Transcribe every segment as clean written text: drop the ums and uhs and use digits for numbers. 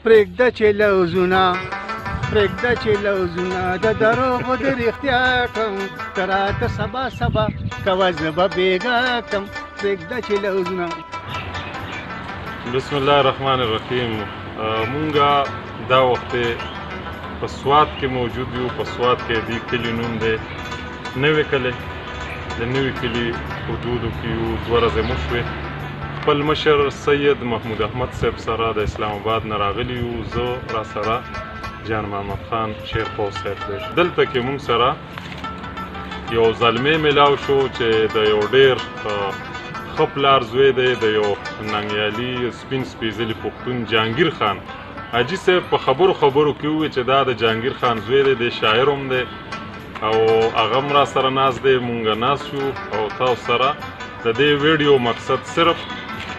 پرېږده چې لوزونه د دروغو د رښتیا کم ته راته سبا کوه زه به بېګا کم پرېږده چې لوزونه. بسم الله الرحمن الرحیم. مونږه دا وخت په سوات کې موجود یو. په سوات کې د کلي نوم دی نوی کلی. د نوي کلي حدودو کې یو 2 ورځې مو شوې. خپل مشر سید محمود احمد صاحب سره د اسلام آباد نه راغلي یو. زه راسره جان محمد خان شیرپور صاحب دی. دلته کې مونږ سره یو زلمی میلاو شو چې د یو ډېر ښه پلار زوی دی د یو ننګیالي سپین سپېڅلي پښتون جهانګیر خان. حاجي صاحب په خبرو کې وویل چې دا د جهانګیر خان زوی دی، د شاعر هم دی او هغه هم راسره ناست دی. مونږ ناست یو او تاسو سره د دې ویډیو مقصد صرف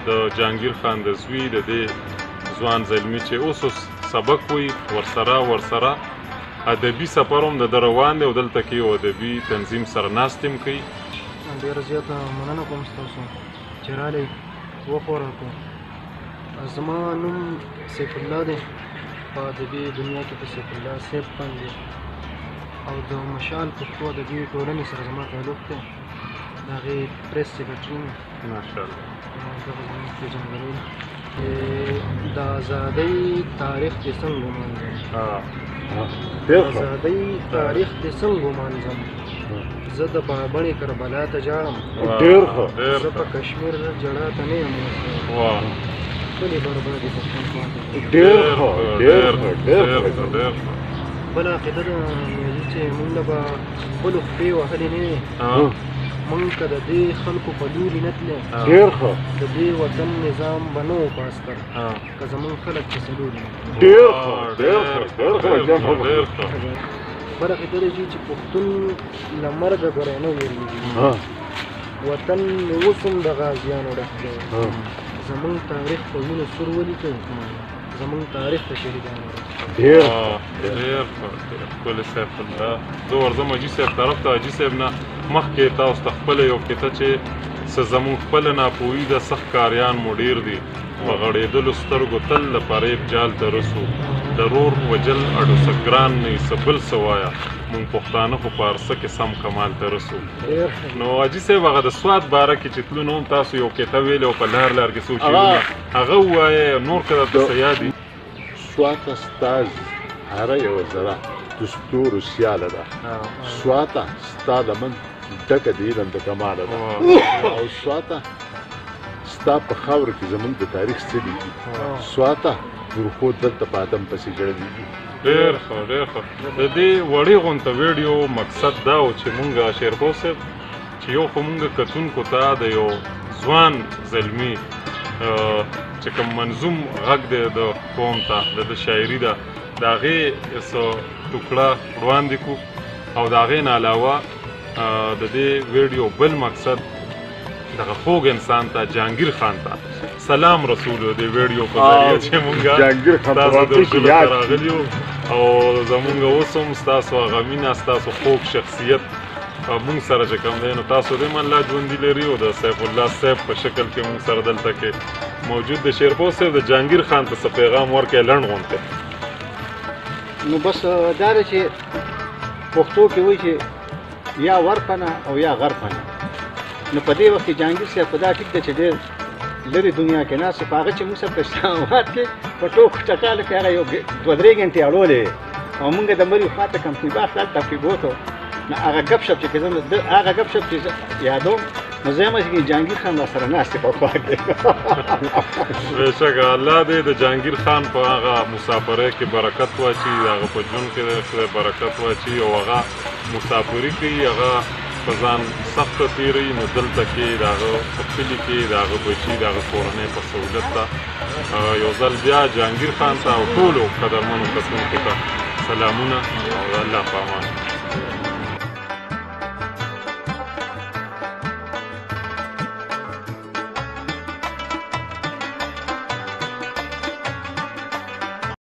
د جهانګیر خان د زوی د دې ځوان زلمي چې اوس سبق وایي ورسره ادبي سفر هم د ده روان دی او دلته کې یو ادبي تنظیم سره ناست هم کوي. ډېره زیاته مننه کوم ستاسو چې راغلی وخوره کړو. زما نوم سیف الله دی. په ادبي دنیا کې په سیف الله صاحب باندې او د مشال پښتو ادبي ټولنې سره زما تعلق دی. د هغې پریس سیکرټري یم. ماشاءالله. دغه زموږ پېژندګلوي د ازادۍ تاریخ دې څنګه ومانځم. د ازادۍ تاریخ دې څنګه ومانځم. زه د بابڼې کربلا ته جاړم. زه په کشمیر جړا ته نه یم اوسه. ټولې بربادي پښتونخوا ته. بله عقیده ده نیازي چې مونږ له به خپلو خپې وهلې نه وي. مونږ که د دې خلکو په لوري نه تللی د دې وطن نظام به نه و پاس کړ که زمونږ خلک په څلوري نه. بله عقیده ده چې پښتون له مرګه ګوری نه ویرېږي. وطن مې اوس هم د غازیانو ډک دی. زمونږ تاریخ په وینو سور ولیکئ. زمونږ تاریخ ته شهیدان ډېر ښکلی سیف الله. زه ورځم حاجي صاحب طرف ته. حاجي صاحب نه مخکې تاسو ته خپله یو کیسه چې څه زمونږ خپله ناپوهي ده. څه ښکاریان مو ډېر دي په غړېدلو سترګو تل د فریب جال ته رسو. ضرور وجل اډو څه ګران نه وي څه بل څه وایه مونږ پښتانه خو په هر څه کې سم کمال ته رسو. نو حاجي صاحب هغه د سوات باره کې چې تلو نو هم تاسو یو کیسه ویلې او په لار کې څو شیونه هغه ووایه نور که درته څه یاد دي. سواته ستا هره یوه ذره د ستورو سیاله ده. سواته ستا لمن ډکه د علم د کماله ده او سواته ستا په خاوره کې زموږ د تاریخ څلي دي. سواته ورخو دلته په ادم پسې ژړلي دي. ډېر ښه د دې وړې غونته ویډیو مقصد دا و چې مونږ شیرپور صاحب چې یو خو مونږ کتونکو ته د یو ځوان زلمي چې کوم منظوم غږ دی د قوم ته د شاعري ده د هغې څه ټوکړه وړاندې کړو او د هغې نه علاوه د دې ویډیو بل مقصد دغه خوږ انسان ته جهانګیر خان ته سلام رسولو د ویډیو په ذریعه چې مونږ تاسو درشلو ته راغلي یو او زمونږ اوس هم ستاسو هغه مینه ستاسو خوږ شخصیت مونږ سره چې کوم دی نو تاسو دې هم الله ژوندي لري او د سیف الله صاحب په شکل کې مونږ سره دلته کې موجود د شیرپور صاحب د جهانګیر خان ته څه پیغام ورکړی لنډ غونته. نو بس دا ده چې پښتو کې وایي چې یا ورپنه او یا غرپنه. نو په دې وخت کې جهانګیر صاحب په دا ټیک ده چې ډېر لرې دنیا کې ناست په هغه چې موږ سره په اسلام آباد کې په ټوکو ټکالو کې هغه یو 2-3 غنټې اړولې او موږ د مریو خواته کمپنۍ باغ هلته فیبوتو نو هغه ګپ شپ چې هغه ګپ شپ چې یادوم نو زه یم چې جهانګیر خان راسره ناست دی په خوا کې. بېشکه الله دې د جهانګیر خان په هغه مسافرۍ کې برکت واچي د هغه په ژوند کې خدای برکت واچي او هغه مسافري کوي هغه په ځان سخته تېروي نو دلته کې د هغه په کلي کې د هغه بچي د هغه کورنۍ په سهولت ته یو ځل بیا جهانګیر خان ته او ټولو قدرمنو کتونکو ته سلامونه او الله په امان.